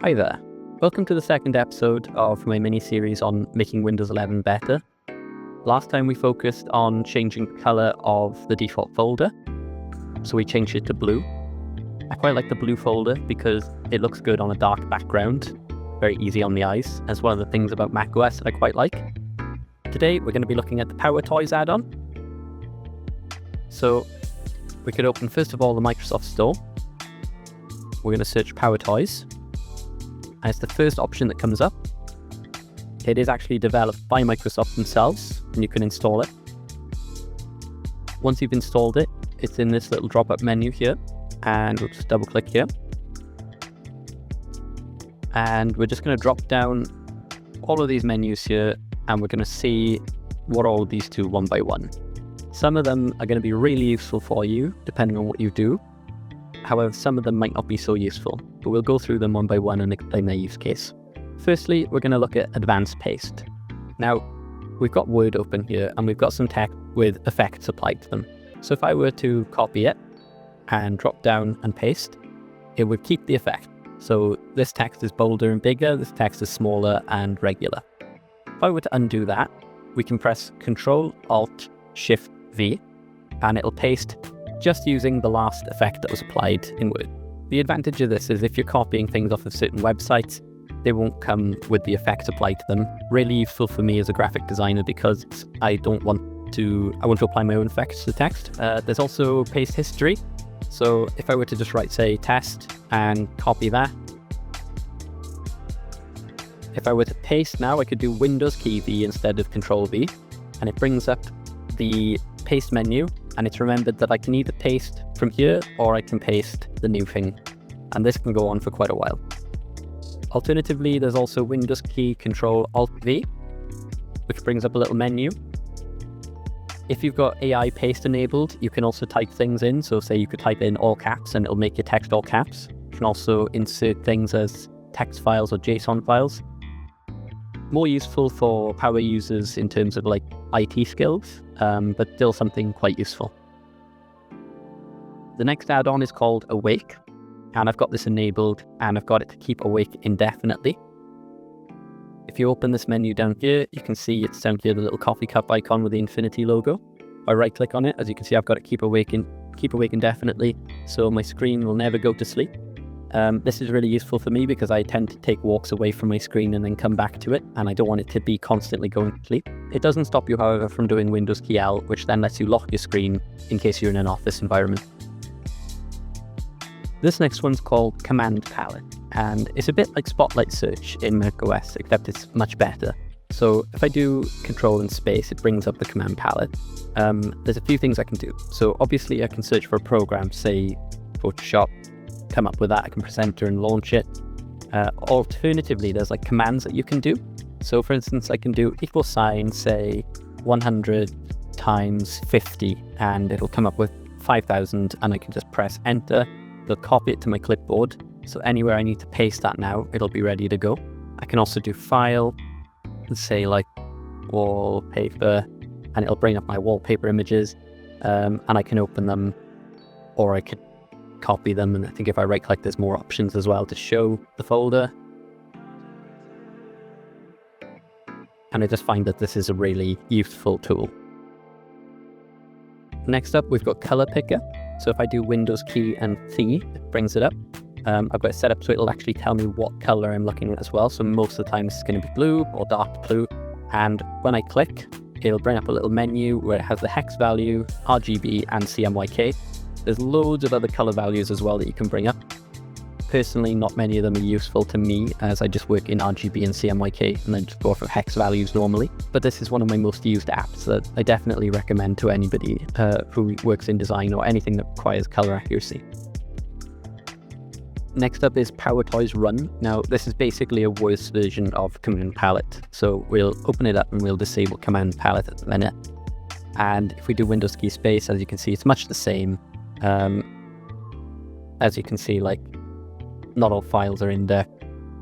Hi there. Welcome to the second episode of my mini-series on making Windows 11 better. Last time we focused on changing the color of the default folder, so we changed it to blue. I quite like the blue folder because it looks good on a dark background, very easy on the eyes. That's one of the things about macOS that I quite like. Today we're going to be looking at the PowerToys add-on. So we could open first of all the Microsoft Store. We're going to search PowerToys. And it's the first option that comes up. It is actually developed by Microsoft themselves, and you can install it. Once you've installed it, it's in this little drop-up menu here, and we'll just double-click here. And we're just going to drop down all of these menus here, and we're going to see what all of these do one by one. Some of them are going to be really useful for you, depending on what you do. However, some of them might not be so useful, but we'll go through them one by one and explain their use case. Firstly, we're going to look at advanced paste. Now, we've got Word open here, and we've got some text with effects applied to them. So if I were to copy it and drop down and paste, it would keep the effect. So this text is bolder and bigger, this text is smaller and regular. If I were to undo that, we can press Ctrl-Alt-Shift-V, and it'll paste just using the last effect that was applied in Word. The advantage of this is if you're copying things off of certain websites, they won't come with the effect applied to them. Really useful for me as a graphic designer because I want to apply my own effects to the text. There's also paste history. So if I were to just write, say, test and copy that. If I were to paste now, I could do Windows key V instead of Control V, and it brings up the paste menu. And it's remembered that I can either paste from here or I can paste the new thing. And this can go on for quite a while. Alternatively, there's also Windows key Ctrl-Alt-V, which brings up a little menu. If you've got AI paste enabled, you can also type things in. So say you could type in all caps and it'll make your text all caps. You can also insert things as text files or JSON files. More useful for power users in terms of like IT skills, but still something quite useful. The next add-on is called Awake, and I've got this enabled and I've got it to keep awake indefinitely. If you open this menu down here, you can see it's down here, the little coffee cup icon with the infinity logo. If I right click on it, as you can see, I've got it keep awake indefinitely, so my screen will never go to sleep. This is really useful for me because I tend to take walks away from my screen and then come back to it, and I don't want it to be constantly going to sleep. It doesn't stop you, however, from doing Windows key L, which then lets you lock your screen in case you're in an office environment. This next one's called Command Palette, and it's a bit like Spotlight Search in macOS, except it's much better. So if I do Control and Space, it brings up the Command Palette. There's a few things I can do. So obviously I can search for a program, say Photoshop, come up with that, I can press enter and launch it. Alternatively, there's like commands that you can do. So for instance, I can do =, say 100 times 50, and it'll come up with 5,000, and I can just press enter. It'll copy it to my clipboard. So anywhere I need to paste that now, it'll be ready to go. I can also do file, and say like wallpaper, and it'll bring up my wallpaper images, and I can open them, or I could copy them, and I think if I right click there's more options as well to show the folder. And I just find that this is a really useful tool. Next up, we've got color picker. So if I do Windows key and C, it brings it up. I've got it set up so it'll actually tell me what color I'm looking at as well. So most of the time it's going to be blue or dark blue. And when I click, it'll bring up a little menu where it has the hex value, RGB and CMYK. There's loads of other color values as well that you can bring up. Personally, not many of them are useful to me as I just work in RGB and CMYK and then just go for hex values normally. But this is one of my most used apps that I definitely recommend to anybody who works in design or anything that requires color accuracy. Next up is PowerToys Run. Now, this is basically a worse version of Command Palette. So we'll open it up and we'll disable Command Palette at the minute. And if we do Windows key space, as you can see, it's much the same. As you can see, like, not all files are indexed,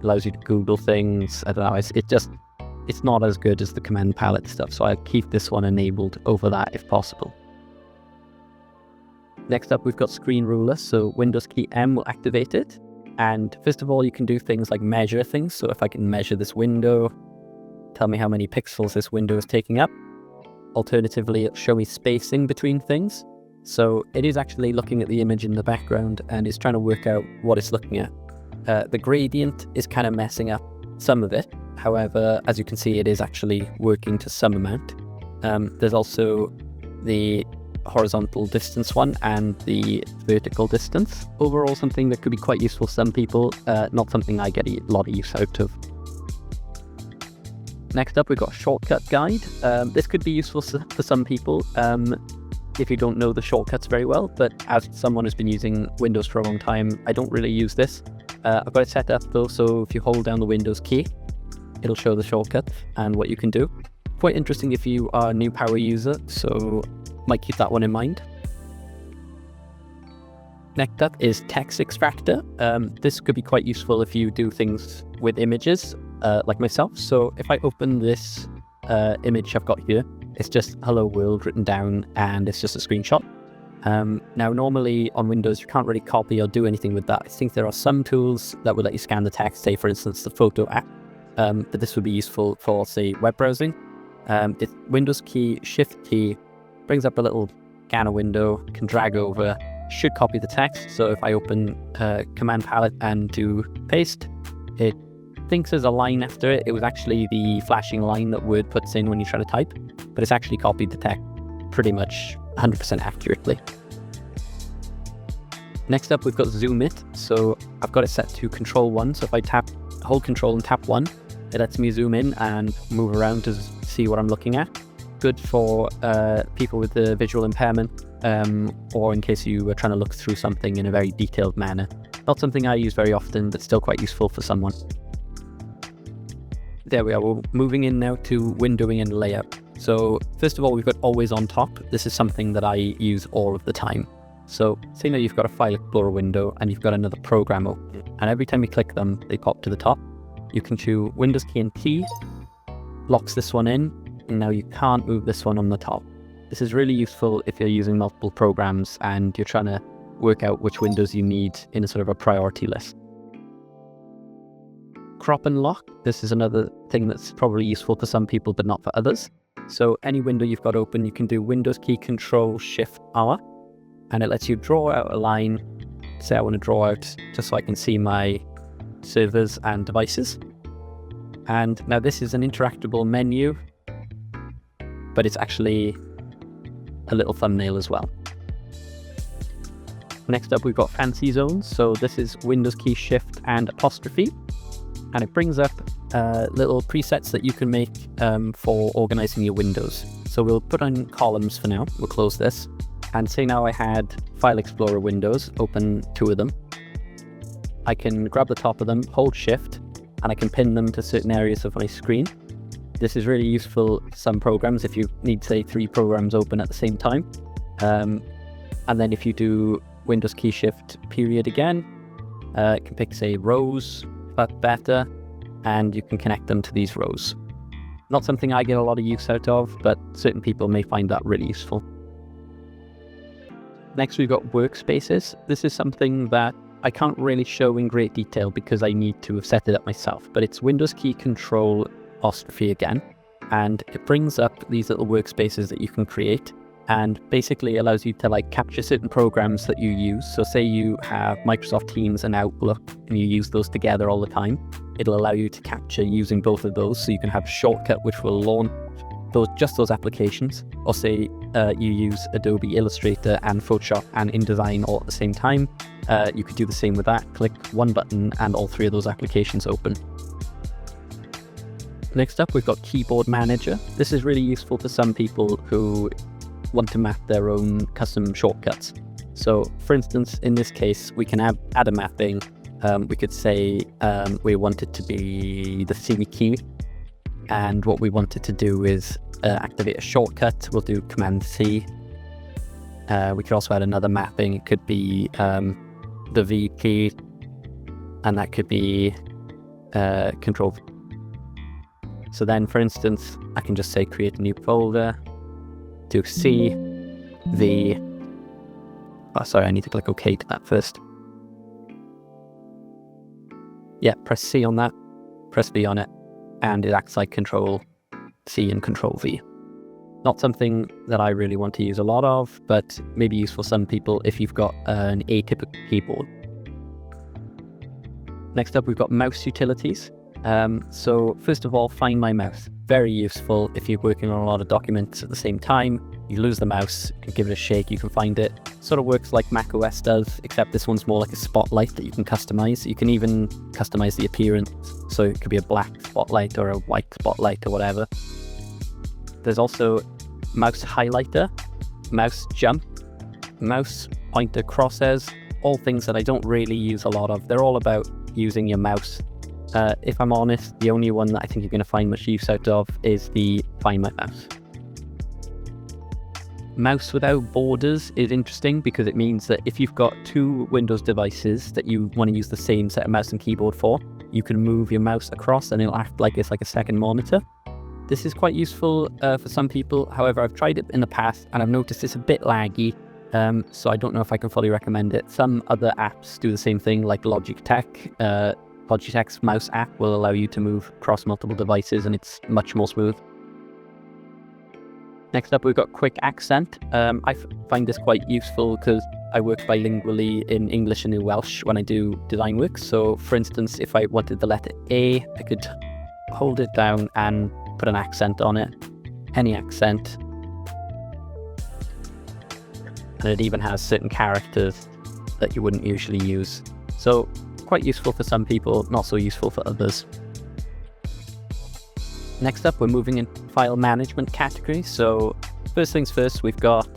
allows you to Google things. I don't know, it's not as good as the Command Palette stuff, so I'll keep this one enabled over that if possible. Next up, we've got Screen Ruler, so Windows key M will activate it. And first of all, you can do things like measure things. So if I can measure this window, tell me how many pixels this window is taking up. Alternatively, it'll show me spacing between things. So it is actually looking at the image in the background and it's trying to work out what it's looking at. The gradient is kind of messing up some of it. However, as you can see, it is actually working to some amount. There's also the horizontal distance one and the vertical distance. Overall, something that could be quite useful for some people, not something I get a lot of use out of. Next up, we've got a shortcut guide. This could be useful for some people if you don't know the shortcuts very well, but as someone who's been using Windows for a long time, I don't really use this. I've got it set up though, so if you hold down the Windows key, it'll show the shortcut and what you can do. Quite interesting if you are a new Power user, so might keep that one in mind. Next up is Text Extractor. This could be quite useful if you do things with images, like myself. So if I open this image I've got here, it's just hello world written down and it's just a screenshot. Now normally on Windows you can't really copy or do anything with that. I think there are some tools that will let you scan the text, say for instance the photo app, but this would be useful for say web browsing. It's Windows key, Shift key, brings up a little scanner window, can drag over, should copy the text. So if I open command palette and do paste, it thinks there's a line after it. It was actually the flashing line that Word puts in when you try to type, but it's actually copied the text pretty much 100% accurately. Next up, we've got ZoomIt. So I've got it set to Control 1. So if I hold Control and tap 1, it lets me zoom in and move around to see what I'm looking at. Good for people with a visual impairment, or in case you were trying to look through something in a very detailed manner. Not something I use very often, but still quite useful for someone. There we are, we're moving in now to windowing and layout. So first of all, we've got always on top. This is something that I use all of the time. So say now you've got a File Explorer window and you've got another program open, and every time you click them, they pop to the top. You can choose Windows key and T, locks this one in, and now you can't move this one on the top. This is really useful if you're using multiple programs and you're trying to work out which windows you need in a sort of a priority list. Crop and lock. This is another thing that's probably useful for some people, but not for others. So any window you've got open, you can do Windows key, Control, Shift, R, and it lets you draw out a line. Say I want to draw out just so I can see my servers and devices. And now this is an interactable menu, but it's actually a little thumbnail as well. Next up, we've got FancyZones. So this is Windows key, Shift, and apostrophe. And it brings up little presets that you can make for organizing your windows. So we'll put on columns for now. We'll close this. And say now I had File Explorer windows, open 2 of them. I can grab the top of them, hold Shift, and I can pin them to certain areas of my screen. This is really useful for some programs if you need, say, 3 programs open at the same time. And then if you do Windows key, Shift, period again, it can pick, say, rows, but better, and you can connect them to these rows. Not something I get a lot of use out of, but certain people may find that really useful. Next, we've got Workspaces. This is something that I can't really show in great detail because I need to have set it up myself, but it's Windows key, Control, apostrophe again, and it brings up these little workspaces that you can create, and basically allows you to like capture certain programs that you use. So say you have Microsoft Teams and Outlook and you use those together all the time, it'll allow you to capture using both of those, so you can have a shortcut which will launch just those applications. Or say you use Adobe Illustrator and Photoshop and InDesign all at the same time, you could do the same with that. Click one button and all 3 of those applications open. Next up, we've got Keyboard Manager. This is really useful for some people who want to map their own custom shortcuts. So for instance, in this case, we can add a mapping. We could say we want it to be the C key, and what we want it to do is activate a shortcut. We'll do Command C. We could also add another mapping. It could be the V key, and that could be Control V. So then, for instance, I can just say create a new folder, do C, V. Oh, sorry, I need to click OK to that first. yeah, press C on that, press V on it, and it acts like Control C and Control V. Not something that I really want to use a lot of, but maybe useful for some people if you've got an atypical keyboard. Next up, we've got mouse utilities. So first of all, Find My Mouse. Very useful if you're working on a lot of documents at the same time. You lose the mouse, you can give it a shake, you can find it. Sort of works like macOS does, except this one's more like a spotlight that you can customize. You can even customize the appearance, so it could be a black spotlight or a white spotlight or whatever. There's also mouse highlighter, mouse jump, mouse pointer crosshairs, all things that I don't really use a lot of. They're all about using your mouse. If I'm honest, the only one that I think you're going to find much use out of is the Find My Mouse. Mouse without borders is interesting because it means that if you've got two Windows devices that you want to use the same set of mouse and keyboard for, you can move your mouse across and it'll act like it's like a second monitor. This is quite useful for some people. However, I've tried it in the past and I've noticed it's a bit laggy, so I don't know if I can fully recommend it. Some other apps do the same thing, like Logitech. Logitech's mouse app will allow you to move across multiple devices and it's much more smooth. Next up, we've got Quick Accent. I find this quite useful because I work bilingually in English and in Welsh when I do design work. So for instance, if I wanted the letter A, I could hold it down and put an accent on it, any accent. And it even has certain characters that you wouldn't usually use. So quite useful for some people, not so useful for others. Next up, we're moving in file management category. So first things first, we've got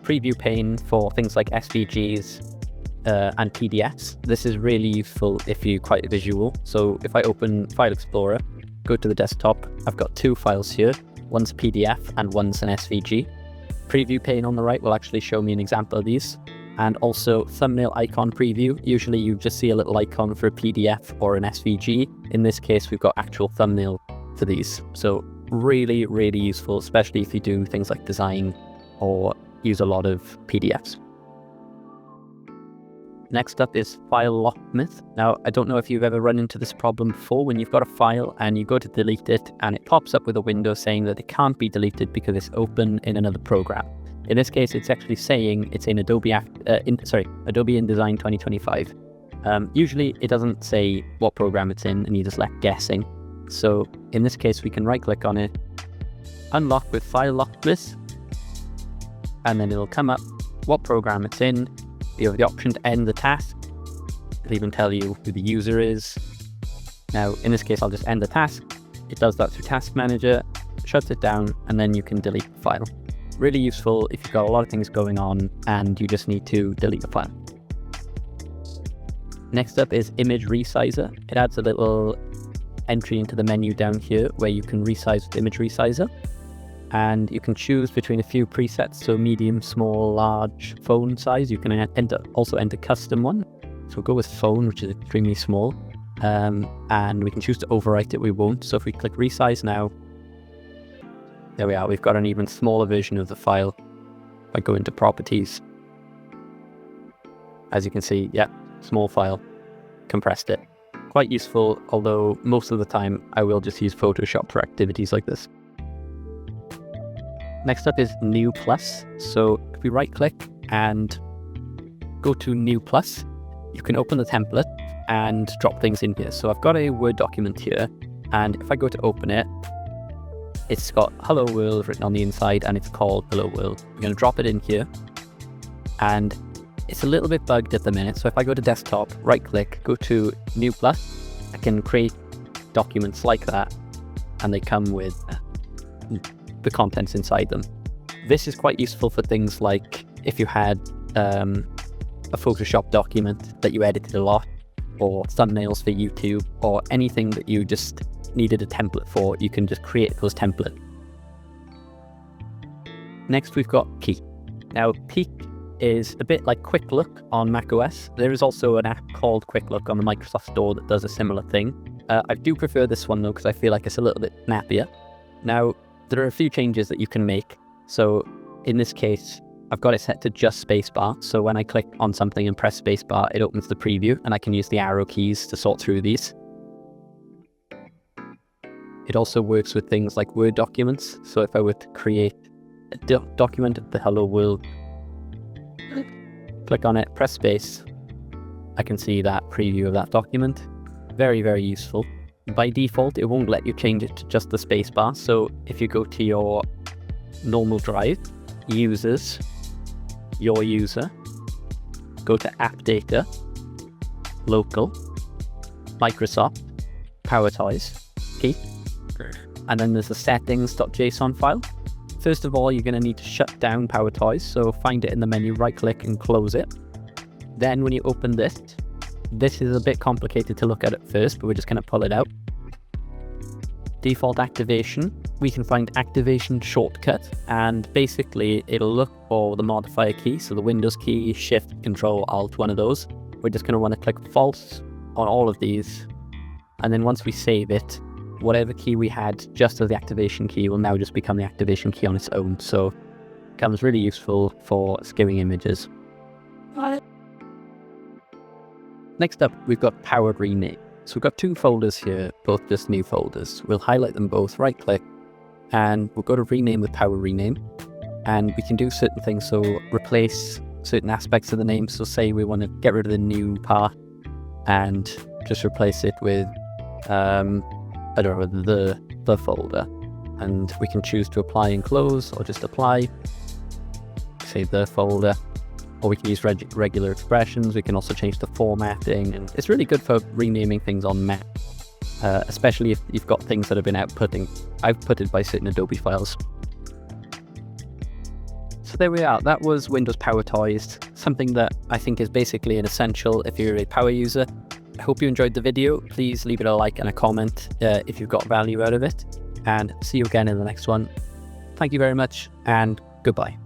preview pane for things like SVGs and PDFs. This is really useful if you're quite visual. So if I open File Explorer, go to the desktop, I've got two files here. One's a PDF and one's an SVG. Preview pane on the right will actually show me an example of these. And also thumbnail icon preview. Usually you just see a little icon for a PDF or an SVG. In this case, we've got actual thumbnail for these. So really, really useful, especially if you do things like design or use a lot of PDFs. Next up is File Locksmith. Now, I don't know if you've ever run into this problem before when you've got a file and you go to delete it and it pops up with a window saying that it can't be deleted because it's open in another program. In this case, it's actually saying it's in Adobe InDesign 2025. Usually it doesn't say what program it's in and you're just left guessing. So in this case, we can right click on it, unlock with File Locksmith, and then it'll come up what program it's in. You have the option to end the task. It'll even tell you who the user is. Now, in this case, I'll just end the task. It does that through Task Manager, shuts it down, and then you can delete the file. Really useful if you've got a lot of things going on and you just need to delete a file. Next up is Image Resizer. It adds a little entry into the menu down here where you can resize with Image Resizer. And you can choose between a few presets, so medium, small, large, phone size. You can also enter custom one. So we'll go with phone, which is extremely small. And we can choose to overwrite it, we won't. So if we click resize now, there we are, we've got an even smaller version of the file. If I go into properties, as you can see, yeah, small file, compressed it. Quite useful, although most of the time I will just use Photoshop for activities like this. Next up is New Plus. So if we right click and go to New Plus, you can open the template and drop things in here. So I've got a Word document here, and if I go to open it, it's got Hello World written on the inside and it's called Hello World. I'm going to drop it in here, and it's a little bit bugged at the minute. So if I go to desktop, right click, go to New Plus, I can create documents like that and they come with the contents inside them. This is quite useful for things like if you had a Photoshop document that you edited a lot, or thumbnails for YouTube, or anything that you just needed a template for, you can just create those templates. Next, we've got Peek. Now, Peek is a bit like Quick Look on macOS. There is also an app called Quick Look on the Microsoft Store that does a similar thing. I do prefer this one though, because I feel like it's a little bit snappier. Now, there are a few changes that you can make. So in this case, I've got it set to just spacebar. So when I click on something and press spacebar, it opens the preview and I can use the arrow keys to sort through these. It also works with things like Word documents. So if I were to create a document of the hello world, click on it, press space, I can see that preview of that document. Very, very useful. By default, it won't let you change it to just the spacebar. So if you go to your normal drive, users, your user, go to app data, local, Microsoft, PowerToys, key, and then there's the settings.json file. First of all, you're going to need to shut down PowerToys. So find it in the menu, right click and close it. Then when you open this is a bit complicated to look at first, but we're just going to pull it out. Default activation, we can find activation shortcut, and basically it'll look for the modifier key, so the Windows key, Shift, Control, Alt, one of those. We're just going to want to click false on all of these, and then once we save it, whatever key we had just as the activation key will now just become the activation key on its own, so it becomes really useful for skimming images. Next up, we've got PowerRename. So we've got two folders here, both just new folders. We'll highlight them both, right click, and we'll go to rename with PowerRename. And we can do certain things, so replace certain aspects of the name. So say we want to get rid of the new part and just replace it with, I don't know, the folder. And we can choose to apply and close, or just apply, say the folder. Or we can use regular expressions. We can also change the formatting, and it's really good for renaming things on Mac, especially if you've got things that have been outputted by certain Adobe files. So there we are. That was Windows PowerToys, something that I think is basically an essential if you're a Power user. I hope you enjoyed the video. Please leave it a like and a comment if you've got value out of it, and see you again in the next one. Thank you very much, and goodbye.